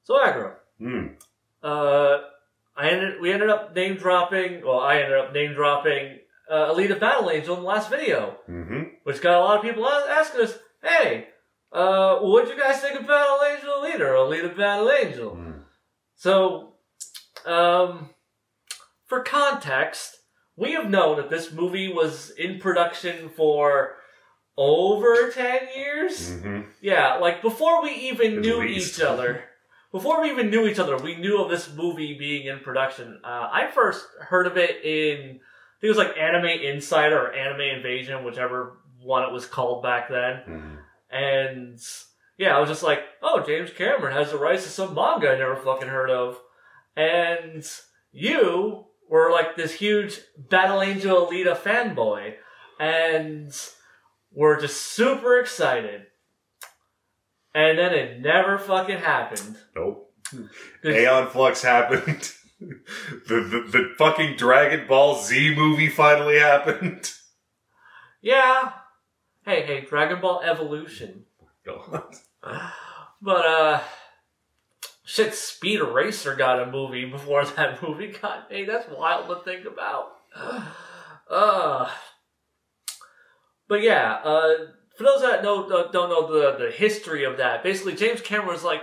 So Aggro. We ended up name dropping. Well, I ended up name dropping Alita Battle Angel in the last video, which got a lot of people asking us, "Hey, what do you guys think of Battle Angel Alita or Alita Battle Angel?" So, for context, we have known that this movie was in production for over 10 years. Yeah, like before we even knew each other. Before we even knew each other, we knew of this movie being in production. I first heard of it in, I think it was like Anime Insider or Anime Invasion, whichever one it was called back then. And yeah, I was just like, oh, James Cameron has the rights to some manga I never fucking heard of. And you were like this huge Battle Angel Alita fanboy. And we're just super excited. And then it never fucking happened. Nope. Aeon Flux happened. the fucking Dragon Ball Z movie finally happened. Yeah. Hey, Dragon Ball Evolution. God. But, shit, Speed Racer got a movie before that movie got made. That's wild to think about. But yeah, for those that don't know the history of that, basically James Cameron was like,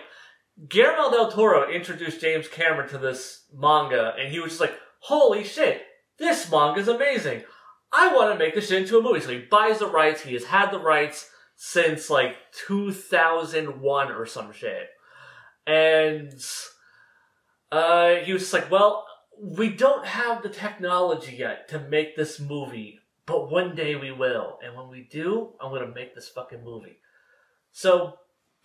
Guillermo del Toro introduced James Cameron to this manga, and he was just like, holy shit, this manga's amazing. I want to make this shit into a movie. So he buys the rights. He has had the rights since like 2001 or some shit. And he was just like, well, we don't have the technology yet to make this movie, but one day we will. And when we do, I'm going to make this fucking movie. So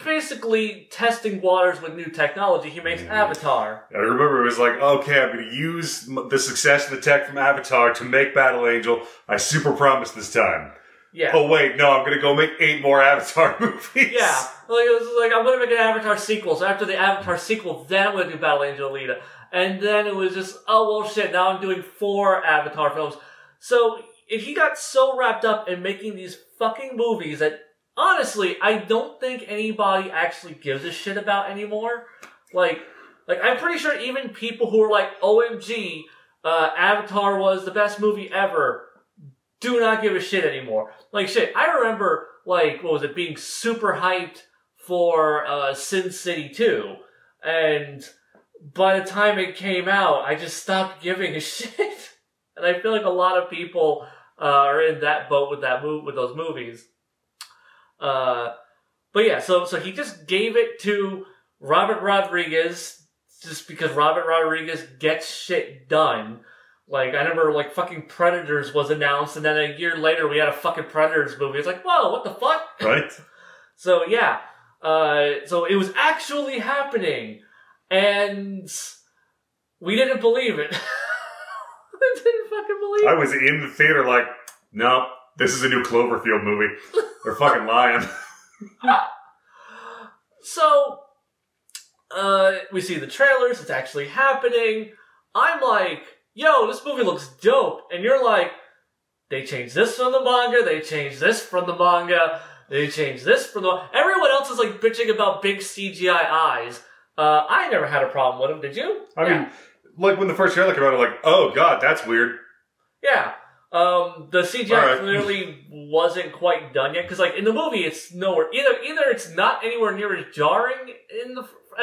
basically testing waters with new technology, he makes Avatar. I remember it was like, okay, I'm going to use the success of the tech from Avatar to make Battle Angel. I super promised this time. Yeah. Oh wait, no, I'm going to go make 8 more Avatar movies. Yeah. Like, it was like, I'm going to make an Avatar sequel. So after the Avatar sequel, then I'm going to do Battle Angel Alita. And then it was just, oh well shit, now I'm doing 4 Avatar films. So he got so wrapped up in making these fucking movies that, honestly, I don't think anybody actually gives a shit about anymore. Like I'm pretty sure even people who are like, OMG, Avatar was the best movie ever, do not give a shit anymore. Like, shit, I remember, like, what was it, being super hyped for Sin City 2. And by the time it came out, I just stopped giving a shit. And I feel like a lot of people are in that boat with those movies. But yeah, so he just gave it to Robert Rodriguez just because Robert Rodriguez gets shit done. Like, I remember, like, fucking Predators was announced, and then a year later we had a fucking Predators movie. It's like, whoa, what the fuck? Right. So, yeah. So it was actually happening, and we didn't believe it. I didn't fucking believe it. I was in the theater like, no, this is a new Cloverfield movie. They're fucking lying. So, we see the trailers, it's actually happening. I'm like, yo, this movie looks dope. And you're like, they changed this from the manga, they changed this from the manga, they changed this from the... Everyone else is like bitching about big CGI eyes. I never had a problem with them, did you? I mean, like when the first trailer came out, I'm like, oh god, that's weird. Yeah. The CGI clearly wasn't quite done yet, because like in the movie, it's nowhere either it's not anywhere near as jarring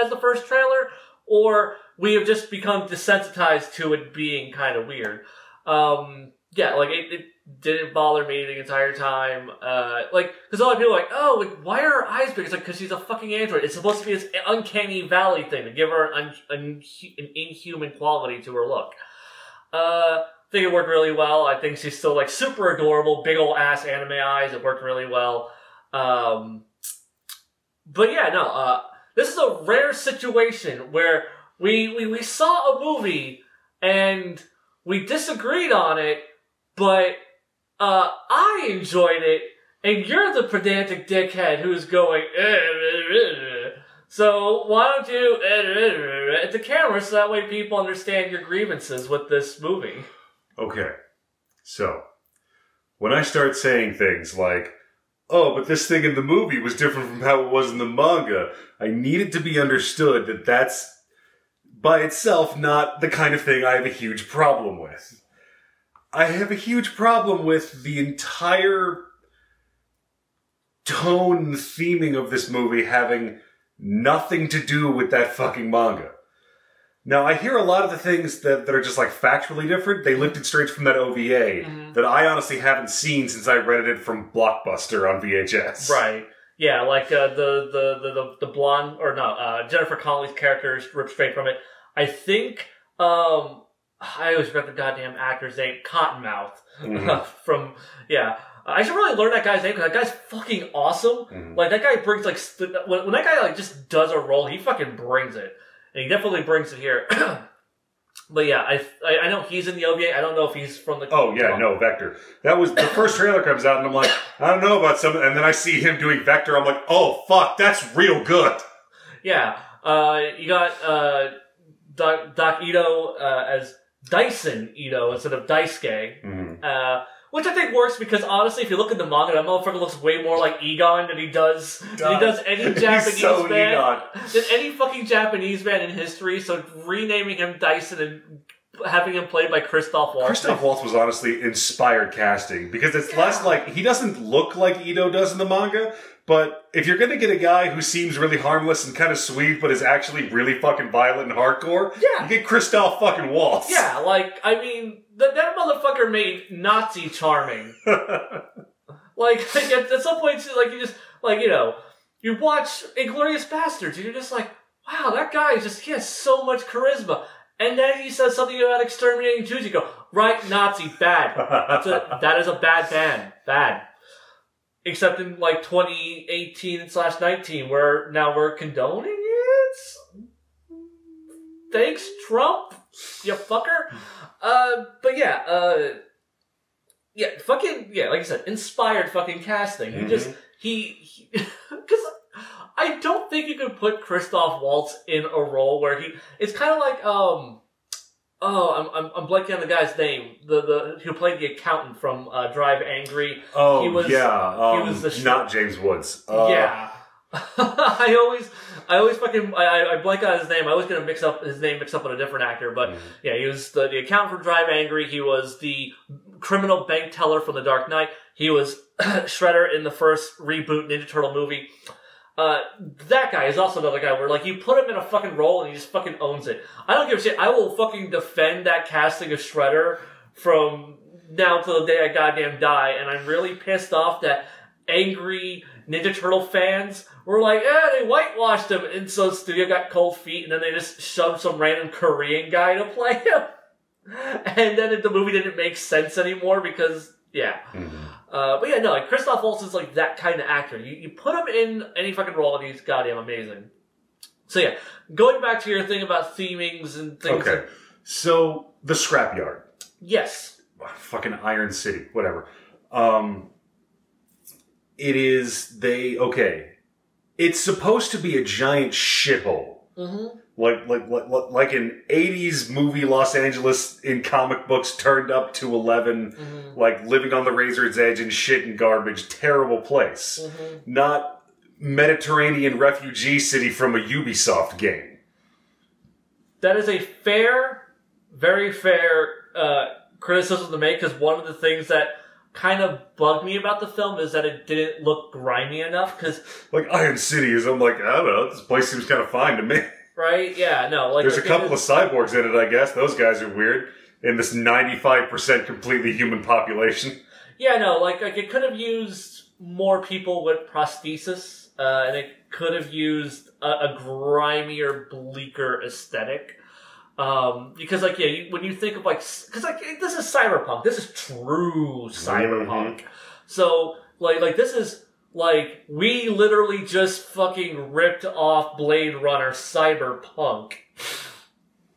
as the first trailer, or we have just become desensitized to it being kind of weird. Yeah, like it didn't bother me the entire time. Like, because a lot of people are like, oh, like, why are her eyes big? It's like, because she's a fucking android. It's supposed to be this uncanny valley thing to give her an inhuman quality to her look. I think it worked really well. I think she's still like super adorable, big ol' ass anime eyes. It worked really well. But yeah, no, this is a rare situation where we saw a movie and we disagreed on it, but I enjoyed it, and you're the pedantic dickhead who's going, so why don't you at the camera so that way people understand your grievances with this movie. Okay, so when I start saying things like, oh, but this thing in the movie was different from how it was in the manga. I need it to be understood that that's, by itself, not the kind of thing I have a huge problem with. I have a huge problem with the entire tone and theming of this movie having nothing to do with that fucking manga. Now, I hear a lot of the things that are just, like, factually different. They lifted straight from that OVA that I honestly haven't seen since I rented it from Blockbuster on VHS. Right. Yeah, like the blonde, or no, Jennifer Connelly's character is ripped straight from it. I think, I always forget the goddamn actor's name, Cottonmouth. From, yeah. I should really learn that guy's name, because that guy's fucking awesome. Like, that guy brings, like, when that guy, like, just does a role, he fucking brings it. And he definitely brings it here. But yeah, I know he's in the OVA. I don't know if he's from the... Oh, yeah, no, Vector. That was... The first trailer comes out, and I'm like, I don't know about something. And then I see him doing Vector. I'm like, oh, fuck, that's real good. Yeah. You got Doc Ito as Dyson Ito instead of Daisuke. Which I think works because, honestly, if you look at the manga, that motherfucker looks way more like Egon than he does any Japanese man. Than any fucking Japanese man in history. So renaming him Dyson and having him played by Christoph Waltz. Christoph Waltz was honestly inspired casting because it's less like... He doesn't look like Ito does in the manga, but if you're going to get a guy who seems really harmless and kind of sweet but is actually really fucking violent and hardcore, you get Christoph fucking Waltz. Yeah, like, I mean... That motherfucker made Nazi charming. Like, at some point, like, you just, like, you know, you watch Inglourious Basterds, and you're just like, wow, that guy he has so much charisma. And then he says something about exterminating Jews, you go, right, Nazi, bad. That is a bad band. Bad. Except in, like, 2018/19, where now we're condoning it? Thanks, Trump, you fucker. But yeah, like I said, inspired fucking casting. He because I don't think you could put Christoph Waltz in a role where it's kind of like, I'm blanking on the guy's name, who played the accountant from, Drive Angry. Oh, he was not James Woods. Yeah. I always fucking, I blank on his name. I always get mixed up with a different actor, but yeah, he was the accountant from Drive Angry. He was the criminal bank teller from The Dark Knight. He was Shredder in the first reboot Ninja Turtle movie. That guy is also another guy where, like, you put him in a fucking role and he just fucking owns it. I don't give a shit. I will fucking defend that casting of Shredder from now till the day I goddamn die, and I'm really pissed off that angry Ninja Turtle fans were like, they whitewashed him, and so the studio got cold feet, and then they just shoved some random Korean guy to play him. And then the movie didn't make sense anymore because, yeah. But yeah, no, like, Christoph Waltz is like that kind of actor. You put him in any fucking role and he's goddamn amazing. So yeah, going back to your thing about themings and things. Okay, so the scrapyard. Yes. Fucking Iron City, whatever. It's supposed to be a giant shithole. Like an 80s movie Los Angeles in comic books turned up to 11, like living on the razor's edge and shit and garbage, terrible place. Not Mediterranean refugee city from a Ubisoft game. That is a very fair criticism to make, because one of the things that kind of bugged me about the film is that it didn't look grimy enough, because... Like, Iron City is, I'm like, I don't know, this place seems kind of fine to me. Right? Yeah, no. Like, there's a couple of cyborgs in it, I guess. Those guys are weird. In this 95% completely human population. Yeah, no, like it could have used more people with prosthesis, and it could have used a grimier, bleaker aesthetic. Because, like, yeah, when you think of, like, because, like, this is cyberpunk. This is true cyberpunk. So, like, this is, like, we literally just fucking ripped off Blade Runner Cyberpunk.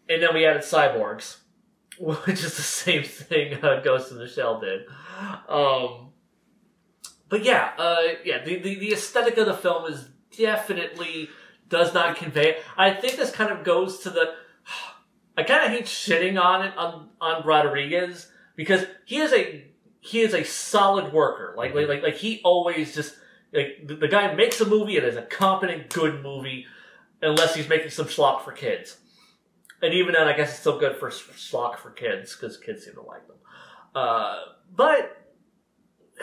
And then we added cyborgs. Which is the same thing Ghost in the Shell did. But yeah, the aesthetic of the film is definitely does not convey it. I think this kind of goes to the... I kind of hate shitting on it, on Rodriguez, because he is a he is a solid worker. Like he always just like the guy makes a movie and is a competent, good movie, unless he's making some schlock for kids. And even then, I guess it's still good for schlock for kids because kids seem to like them. But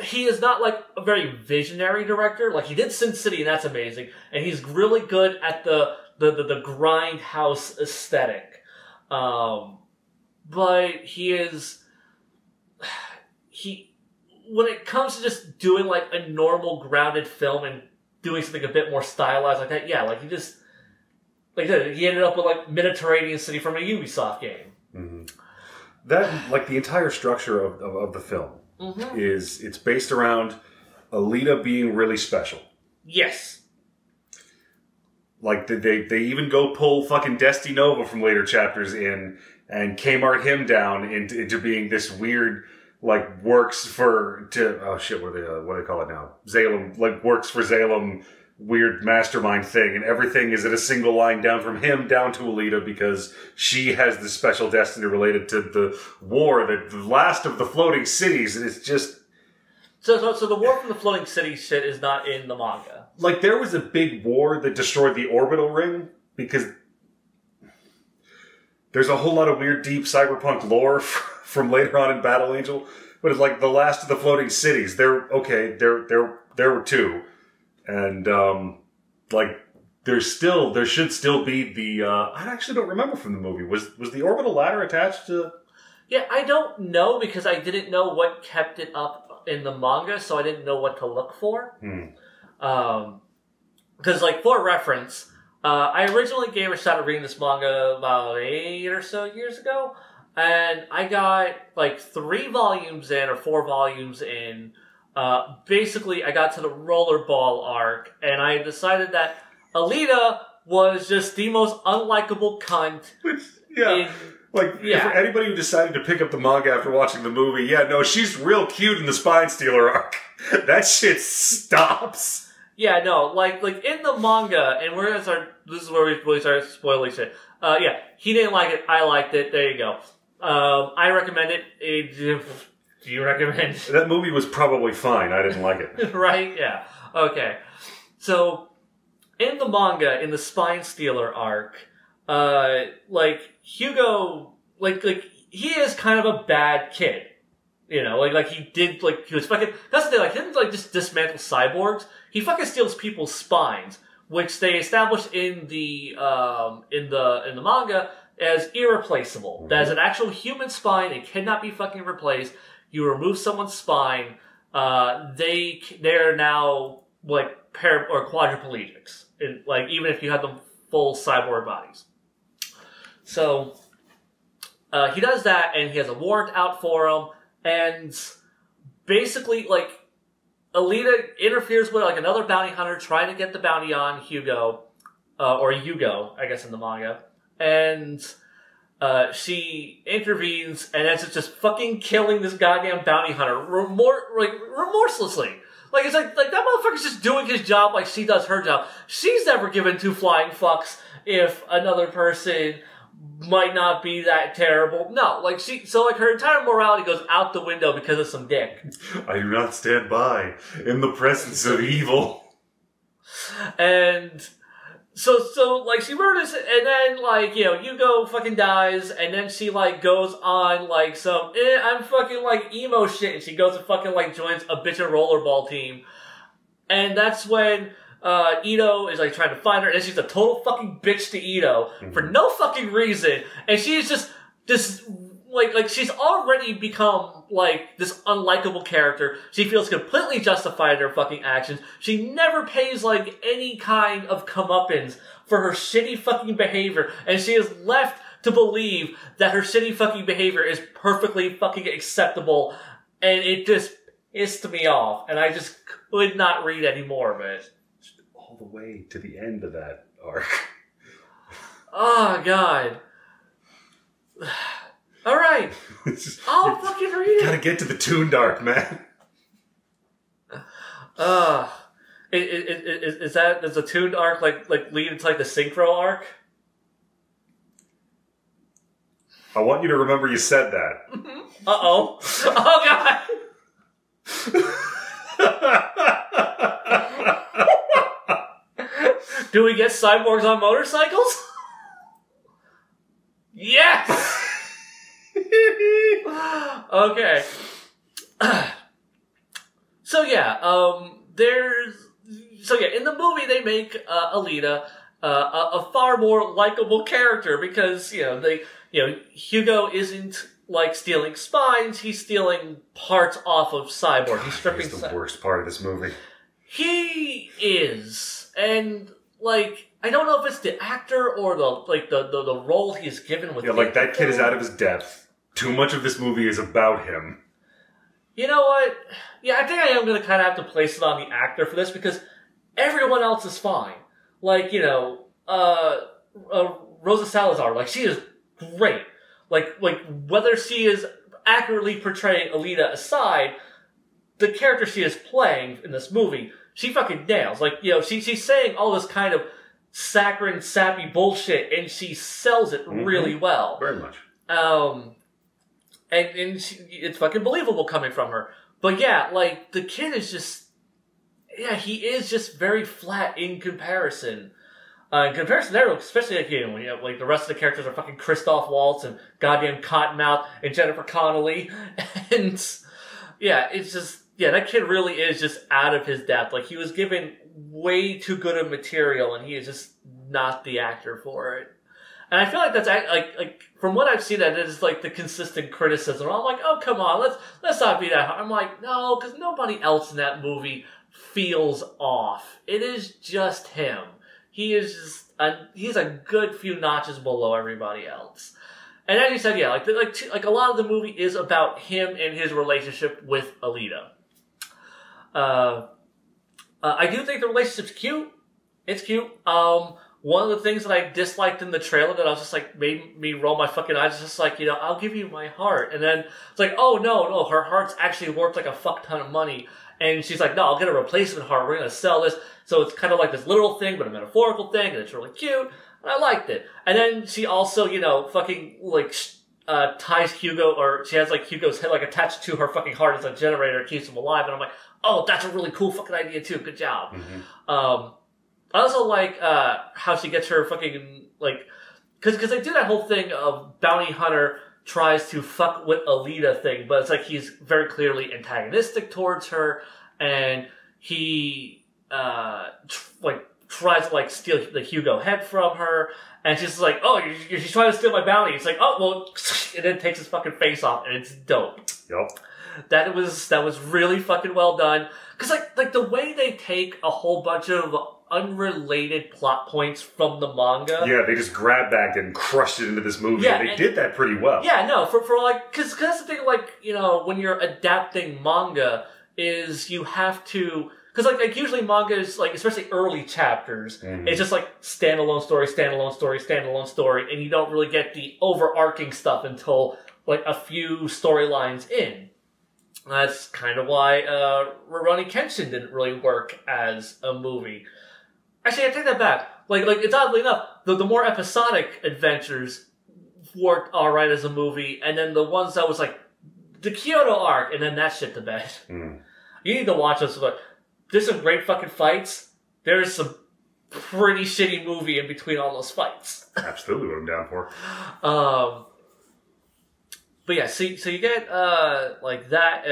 he is not like a very visionary director. Like he did Sin City, and that's amazing. And he's really good at the grindhouse aesthetic. But when it comes to just doing like a normal grounded film and doing something a bit more stylized like that, yeah, like he just he ended up with like Mediterranean City from a Ubisoft game. Mm-hmm. That like the entire structure of the film is it's based around Alita being really special. Yes. Like they even go pull fucking Desti Nova from later chapters in and Kmart him down into being this weird like works for what do they call it now? Zalem, like works for Zalem weird mastermind thing, and everything is at a single line down from him down to Alita because she has this special destiny related to the war, the last of the floating cities, and it's just so the war from the floating city shit is not in the manga. Like there was a big war that destroyed the orbital ring because there's a whole lot of weird deep cyberpunk lore from later on in Battle Angel, but it's like the last of the floating cities. There were two. And, like, there should still be the, I actually don't remember from the movie. Was the orbital ladder attached to? Yeah, I don't know because I didn't know what kept it up in the manga, so I didn't know what to look for. Because, like, for reference, I originally gave a shot at reading this manga about 8 or so years ago, and I got, like, 3 volumes in, or 4 volumes in. Basically, I got to the rollerball arc, and I decided that Alita was just the most unlikable cunt. For anybody who decided to pick up the manga after watching the movie, she's real cute in the Spine Stealer arc. That shit stops. Yeah, no, like in the manga, and this is where we really start spoiling shit. He didn't like it, I liked it, there you go. I recommend it. Do you recommend? That movie was probably fine. I didn't like it. Right? Yeah. Okay. So, in the manga, in the Spine Stealer arc, Hugo, he is kind of a bad kid. You know, he was fucking, that's the thing, he didn't, just dismantle cyborgs. He fucking steals people's spines, which they established in the manga as irreplaceable. Mm-hmm. That is an actual human spine. It cannot be fucking replaced. You remove someone's spine, they're now or quadriplegics, even if you have them full cyborg bodies. So he does that, and he has a warrant out for him, and basically Alita interferes with another bounty hunter trying to get the bounty on Hugo, or Yugo, I guess in the manga, and she intervenes and ends up just fucking killing this goddamn bounty hunter remorselessly. It's like that motherfucker's just doing his job like she does her job. She's never given 2 flying fucks if another person might not be that terrible. No, her entire morality goes out the window because of some dick. I do not stand by in the presence of evil. And So she murders, and then, Yugo fucking dies, and then she, goes on, some, I'm fucking, emo shit, and she goes and fucking, joins a bitchin' rollerball team. And that's when, Ito is, trying to find her, and she's a total fucking bitch to Ito, for no fucking reason, and she's just, she's already become, this unlikable character. She feels completely justified in her fucking actions. She never pays, any kind of comeuppance for her shitty fucking behavior. And she is left to believe that her shitty fucking behavior is perfectly fucking acceptable. And it just pissed me off. And I just could not read any more of it. All the way to the end of that arc. Oh, God. All right, I'll fucking read it. Gotta get to the Toon Dark, man. Is the Toon arc lead into the Synchro arc? I want you to remember you said that. Uh-oh. Oh, God. Do we get cyborgs on motorcycles? Yes! Okay. So in the movie they make Alita a far more likable character because Hugo isn't like stealing spines; he's stealing parts off of Cyborg. He's stripping. He's the worst part of this movie. He is, and like I don't know if it's the actor or the role he's given with. Yeah, like that kid is out of his depth. Too much of this movie is about him. You know what? Yeah, I think I am going to kind of have to place it on the actor for this because everyone else is fine. Like, Rosa Salazar, like, she is great. Like, whether she is accurately portraying Alita aside, the character she is playing in this movie, she fucking nails. Like, she's saying all this kind of saccharine, sappy bullshit, and she sells it really well. Very much. And it's fucking believable coming from her. But yeah, like, the kid is just... Yeah, he is just very flat in comparison. In comparison there, especially when you have, like, the rest of the characters are fucking Christoph Waltz and goddamn Cottonmouth and Jennifer Connelly. And, yeah, it's just... Yeah, that kid really is just out of his depth. Like, he was given way too good of material, and he is just not the actor for it. And I feel like that's like from what I've seen, that is like the consistent criticism. I'm like, oh come on, let's not be that hard. I'm like, no, because nobody else in that movie feels off. It is just him. He is just he's a good few notches below everybody else. And as you said, yeah, like a lot of the movie is about him and his relationship with Alita. I do think the relationship's cute. It's cute. One of the things that I disliked in the trailer that I was just like, made me roll my fucking eyes, is just like, I'll give you my heart. And then it's like, oh no, her heart's actually worth like a fuck ton of money. And she's like, no, I'll get a replacement heart. We're going to sell this. So it's kind of like this literal thing, but a metaphorical thing. And it's really cute. And I liked it. And then she also, fucking like, ties Hugo, or she has like Hugo's head like attached to her fucking heart as a generator, keeps him alive. And I'm like, oh, that's a really cool fucking idea too. Good job. Mm-hmm. I also like how she gets her fucking, like... Because they do that whole thing of bounty hunter tries to fuck with Alita thing, but it's like he's very clearly antagonistic towards her, and he, tries to, steal the Hugo head from her, and she's like, oh, you're trying to steal my bounty. It's like, oh, well... And then takes his fucking face off, and it's dope. Yep. That was really fucking well done. Because, like, the way they take a whole bunch of unrelated plot points from the manga. Yeah, they just grabbed that and crushed it into this movie. Yeah, and they did that pretty well. Yeah, no, for like, because that's the thing, like, when you're adapting manga, is you have to, because like usually manga is like, especially early chapters, it's just like standalone story, standalone story, standalone story, and you don't really get the overarching stuff until like a few storylines in. That's kind of why Rurouni Kenshin didn't really work as a movie. Actually, I take that back. Like it's oddly enough, the more episodic adventures worked alright as a movie, and then the ones that was like the Kyoto arc, and then that shit to bed. You need to watch this. But there's some great fucking fights. There's some pretty shitty movie in between all those fights. Absolutely, what I'm down for. But yeah, so you get like that.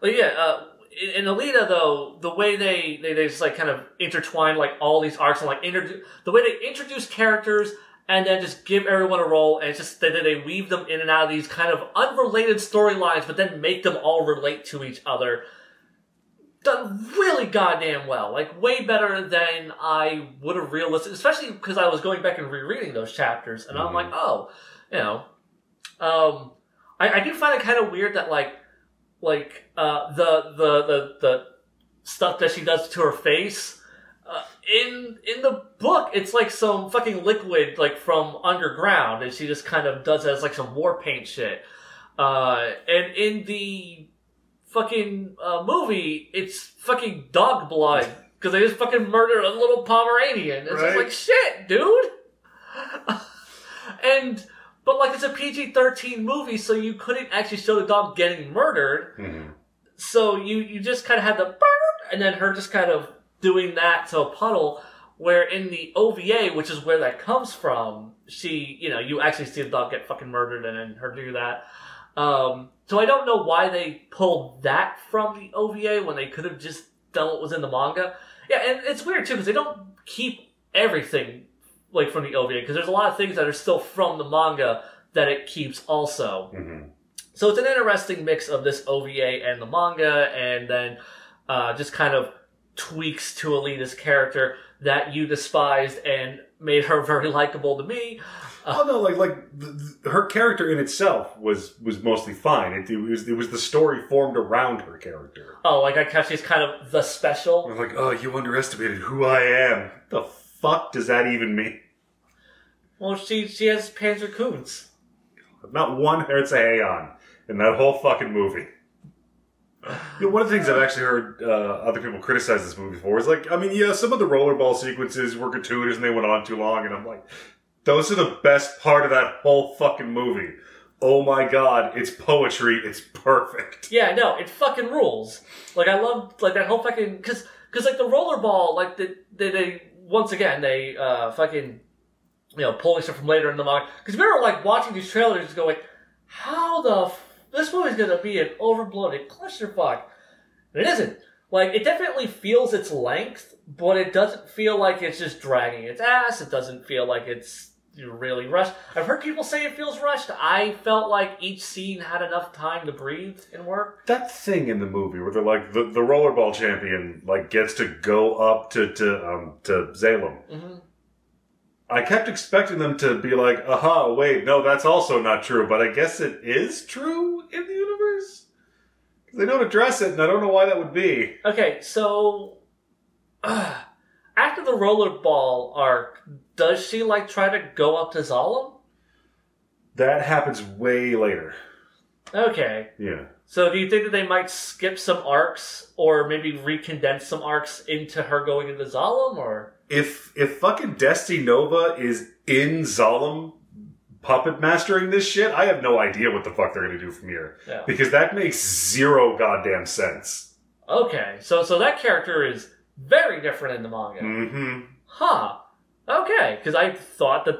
In Alita, though, the way they just like kind of intertwine like all these arcs and like the way they introduce characters and then just give everyone a role, and it's just that they weave them in and out of these kind of unrelated storylines, but then make them all relate to each other. Done really goddamn well, like way better than I would have realized, especially because I was going back and rereading those chapters, and I'm like, oh, I do find it kind of weird that the stuff that she does to her face in the book, it's like some fucking liquid like from underground, and she just kind of does it as like some war paint shit. And in the fucking movie, it's fucking dog blood because they just fucking murdered a little Pomeranian. It's just like shit, dude. But like it's a PG-13 movie, so you couldn't actually show the dog getting murdered. So you just kind of had the burp, and then her just kind of doing that to a puddle, where in the OVA, which is where that comes from, she, you actually see the dog get fucking murdered and then her do that. So I don't know why they pulled that from the OVA when they could have just done what was in the manga. Yeah, and it's weird too, because they don't keep everything like from the OVA, because there's a lot of things that are still from the manga that it keeps also. Mm-hmm. So it's an interesting mix of this OVA and the manga, and then just kind of tweaks to Alita's character that you despised and made her very likable to me. Oh no, her character in itself was mostly fine. It was the story formed around her character. Oh, like I guess she's kind of the special. I'm like, oh, you underestimated who I am. The fuck does that even mean? Well, she has Panzer Coons. Not one Hertz Aeon in that whole fucking movie. One of the things I've actually heard other people criticize this movie for is some of the rollerball sequences were gratuitous and they went on too long, and I'm like, those are the best part of that whole fucking movie. Oh my god, it's poetry, it's perfect. Yeah, no, it fucking rules. Like, I love, that whole fucking, because the rollerball, they once again, they fucking, pulling stuff from later in the manga. Because we were, watching these trailers and going, how the this movie's gonna be an overbloated clusterfuck. And it isn't. It definitely feels its length, but it doesn't feel like it's just dragging its ass. It doesn't feel like it's really rushed. I've heard people say it feels rushed. I felt like each scene had enough time to breathe and work. That thing in the movie where they're the rollerball champion gets to go up to Zeon. Mm-hmm. I kept expecting them to be like, aha, wait, no, that's also not true, but I guess it is true in the universe? Because they don't address it, and I don't know why that would be. Okay, so after the rollerball arc, does she try to go up to Zalem? That happens way later. Okay. Yeah. So do you think that they might skip some arcs, or maybe recondense some arcs into her going into Zalem, or? If fucking Desti Nova is in Zalem puppet mastering this shit, I have no idea what the fuck they're gonna do from here. Yeah. Because that makes zero goddamn sense. Okay, so that character is very different in the manga. Mm-hmm. Huh. Okay, because I thought that,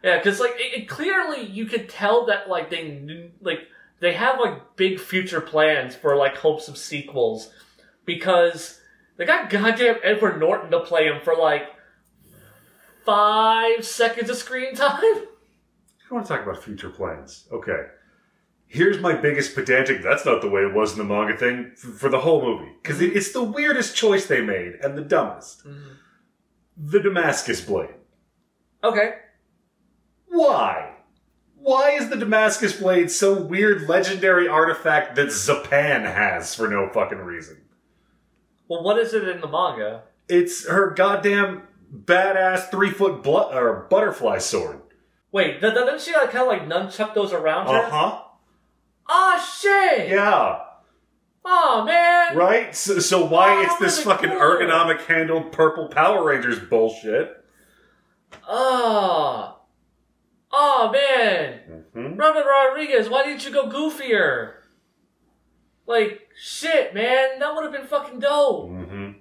yeah, because, it clearly you could tell that, they have, big future plans for, hopes of sequels, because they got goddamn Edward Norton to play him for, 5 seconds of screen time. I want to talk about future plans. Okay. Here's my biggest pedantic, that's not the way it was in the manga thing, for the whole movie. Because it's the weirdest choice they made, and the dumbest. Mm-hmm. The Damascus Blade. Okay. Why? Why is the Damascus Blade so weird legendary artifact that Zapan has for no fucking reason? Well, what is it in the manga? It's her goddamn badass 3-foot butterfly sword. Wait, doesn't she kind of nunchuck those around her? Uh-huh. Oh, shit! Yeah. Oh, man! Right? So why it's this fucking ergonomic-handled purple Power Rangers bullshit? Oh, man! Mm-hmm. Robert Rodriguez, why didn't you go goofier? Shit, man, that would have been fucking dope. Mm-hmm.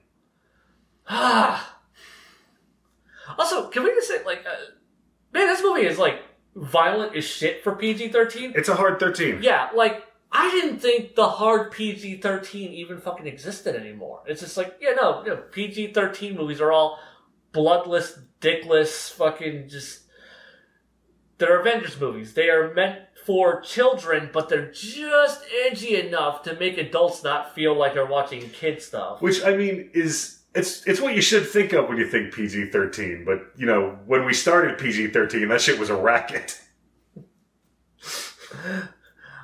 Also, can we just say, man, this movie is, violent as shit for PG-13. It's a hard 13. Yeah, I didn't think the hard PG-13 even fucking existed anymore. It's just PG-13 movies are all bloodless, dickless, fucking just... They're Avengers movies. They are meant for children, but they're just edgy enough to make adults not feel like they're watching kid stuff. Which, is... It's what you should think of when you think PG-13, but, when we started PG-13, that shit was a racket.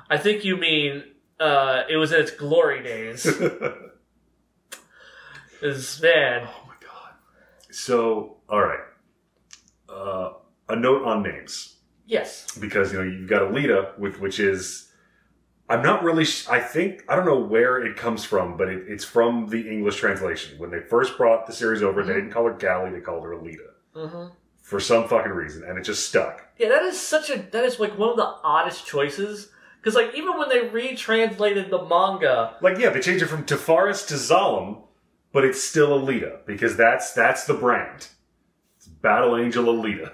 I think you mean, it was in its glory days. Man. Oh my god. So, alright. A note on names. Yes. Because, you've got Alita, which is... I'm not really... I don't know where it comes from, but it's from the English translation. When they first brought the series over, they didn't call her Gally, they called her Alita. Mm-hmm. For some fucking reason, and it just stuck. Yeah, that is one of the oddest choices, Because, like, even when they retranslated the manga... Like, yeah, they changed it from Tefaris to Zalem, but it's still Alita, because that's the brand. It's Battle Angel Alita.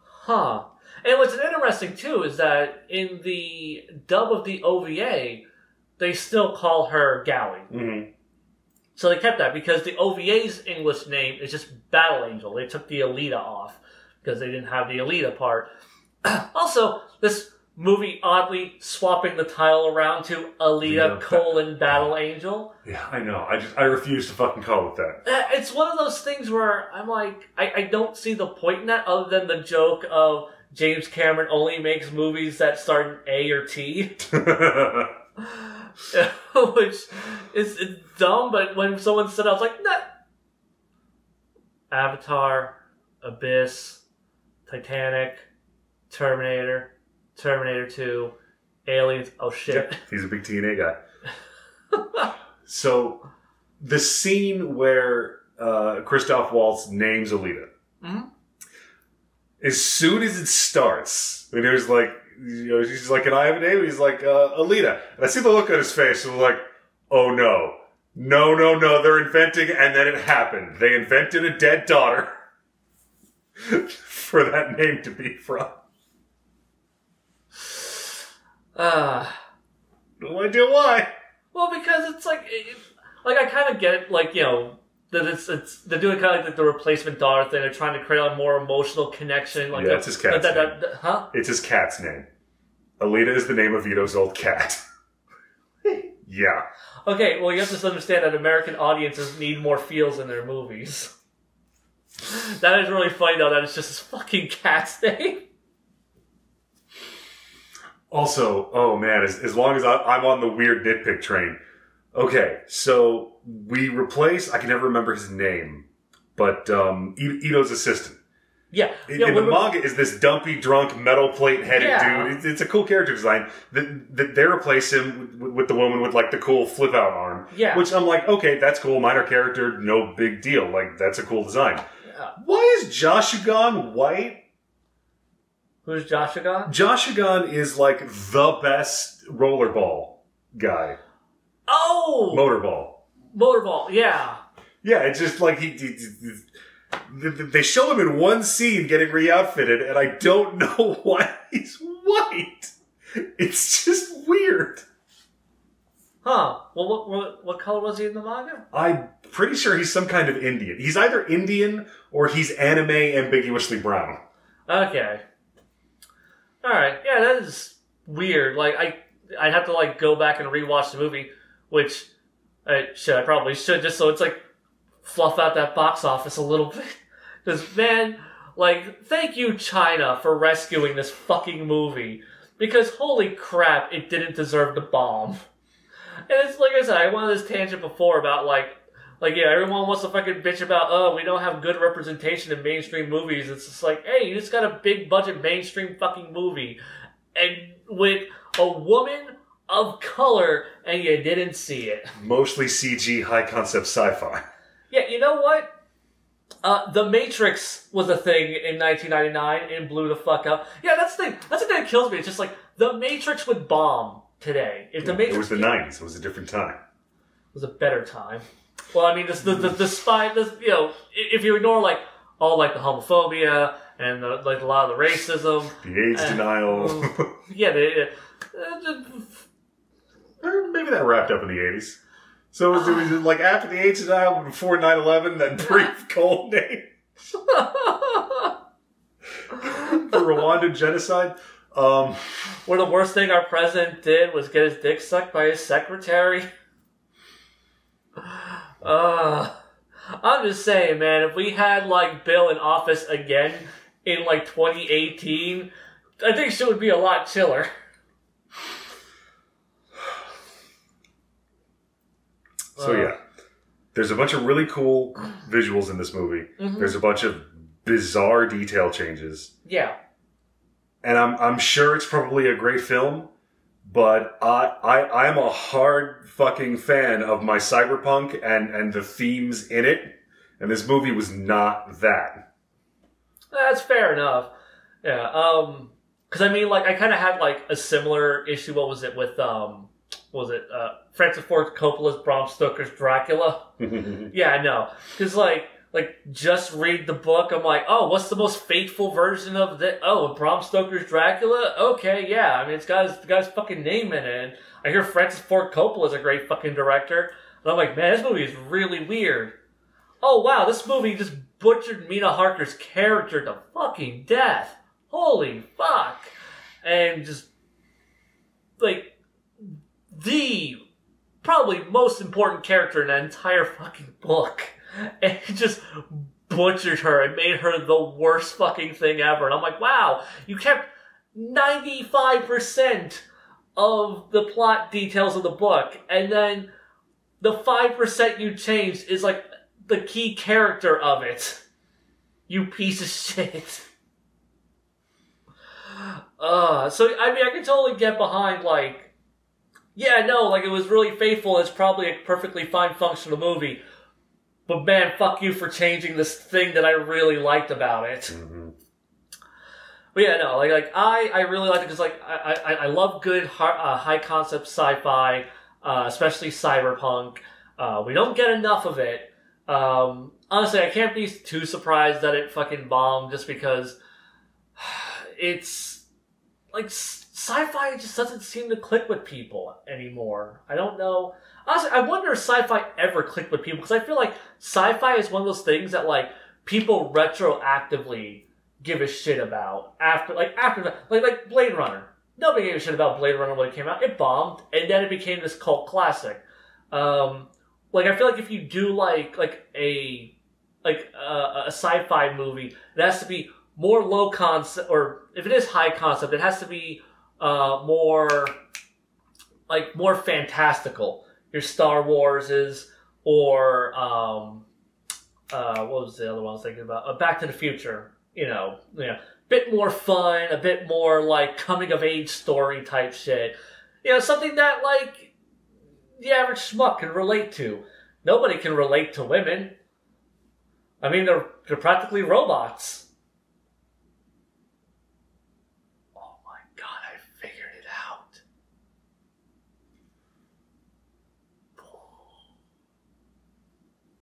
Huh. And what's interesting, too, is that in the dub of the OVA, they still call her Gally. Mm-hmm. So they kept that, because the OVA's English name is just Battle Angel. They took the Alita off, because they didn't have the Alita part. Also, this movie oddly swapping the title around to Alita : Battle Angel. Yeah, I know. I refuse to fucking call it that. It's one of those things where I'm like, I don't see the point in that other than the joke of James Cameron only makes movies that start in A or T. Which is dumb, but when someone said it, I was like, nah. Avatar, Abyss, Titanic, Terminator 2, Aliens. Oh shit. Yep, he's a big TNA guy. So, the scene where Christoph Waltz names Alita. Mm-hmm. As soon as it starts, and there's like, you know, she's like, "Can I have a name?" He's like, "Alita." And I see the look on his face, and I'm like, "Oh no. No, they're inventing," and then it happened. They invented a dead daughter for that name to be from. No idea why. Well, because it's like, like I kind of get it, like, you know, that it's they're doing kind of like the replacement daughter thing. They're trying to create a more emotional connection. Like, yeah, it's his cat's name. Huh? It's his cat's name. Alita is the name of Vito's old cat. Yeah. Okay, well, you have to understand that American audiences need more feels in their movies. That is really funny, though, that it's just his fucking cat's name. Also, oh man, as long as I'm on the weird nitpick train. Okay, so we replace, I can never remember his name, but Ito's assistant. Yeah. In the manga is this dumpy, drunk, metal plate-headed dude. It's a cool character design. They replace him with the woman with, like, the cool flip-out arm. Yeah. Which I'm like, okay, that's cool. Minor character, no big deal. Like, that's a cool design. Yeah. Why is Joshigan white? Who's Joshigan? Joshigan is, like, the best rollerball guy. Oh! Motorball, yeah. Yeah, it's just like they show him in one scene getting re-outfitted, and I don't know why he's white. It's just weird. Huh. Well, what color was he in the manga? I'm pretty sure he's some kind of Indian. He's either Indian or he's anime ambiguously brown. Okay. Alright. Yeah, that is weird. Like, I'd have to, like, go back and rewatch the movie, which I probably should, just so it's like fluff out that box office a little bit. Because, man, like, thank you, China, for rescuing this fucking movie. Because, holy crap, it didn't deserve to bomb. And it's, like I said, I went on this tangent before about, like, yeah, everyone wants to fucking bitch about, oh, we don't have good representation in mainstream movies. It's just like, hey, you just got a big budget mainstream fucking movie. And with a woman of color, and you didn't see it. Mostly CG, high-concept sci-fi. Yeah, you know what? The Matrix was a thing in 1999 and blew the fuck up. Yeah, that's the thing. That's the thing that kills me. It's just like, the Matrix would bomb today. If the Matrix it was the 90s. It was a different time. It was a better time. Well, I mean, the spy, you know, if you ignore, like, all, like, the homophobia and, like, a lot of the racism. The AIDS denial. Yeah, maybe that wrapped up in the 80s. So it was like after the AIDS denial, before 9/11, that brief cold name. The Rwandan genocide. Where the worst thing our president did was get his dick sucked by his secretary. I'm just saying, man, if we had, like, Bill in office again in, like, 2018, I think shit would be a lot chiller. So yeah, there's a bunch of really cool visuals in this movie. Mm-hmm. There's a bunch of bizarre detail changes. Yeah. And I'm sure it's probably a great film, but I am a hard fucking fan of my cyberpunk and the themes in it, and this movie was not that. That's fair enough. Yeah, Because I mean, like, I kind of had like a similar issue. What was it with Francis Ford Coppola's Bram Stoker's Dracula? Yeah, I know. Because like just read the book. I'm like, oh, what's the most faithful version of that? Oh, Bram Stoker's Dracula. Okay, yeah. I mean, it's got the guy's fucking name in it. And I hear Francis Ford Coppola is a great fucking director. And I'm like, man, this movie is really weird. Oh wow, this movie just butchered Mina Harker's character to fucking death. Holy fuck. And just, like, the probably most important character in that entire fucking book. And it just butchered her and made her the worst fucking thing ever. And I'm like, wow, you kept 95% of the plot details of the book, and then the 5% you changed is, like, the key character of it. You piece of shit. So, I mean, I can totally get behind, like, yeah, no, like, it was really faithful, it's probably a perfectly fine, functional movie, but man, fuck you for changing this thing that I really liked about it. Mm-hmm. But yeah, no, like, I really liked it, because, like, I love good, high-concept sci-fi, especially cyberpunk. We don't get enough of it. Honestly, I can't be too surprised that it fucking bombed, just because it's, like, sci-fi just doesn't seem to click with people anymore. I don't know. Honestly, I wonder if sci-fi ever clicked with people, because I feel like sci-fi is one of those things that, like, people retroactively give a shit about after Blade Runner. Nobody gave a shit about Blade Runner when it came out. It bombed, and then it became this cult classic. Like, I feel like if you do a sci-fi movie, it has to be more low concept, or if it is high concept, it has to be more fantastical. Your Star Warses, or what was the other one I was thinking about? Back to the Future. You know, bit more fun, a bit more like coming of age story type shit. You know, something that like the average schmuck can relate to. Nobody can relate to women. I mean, they're practically robots.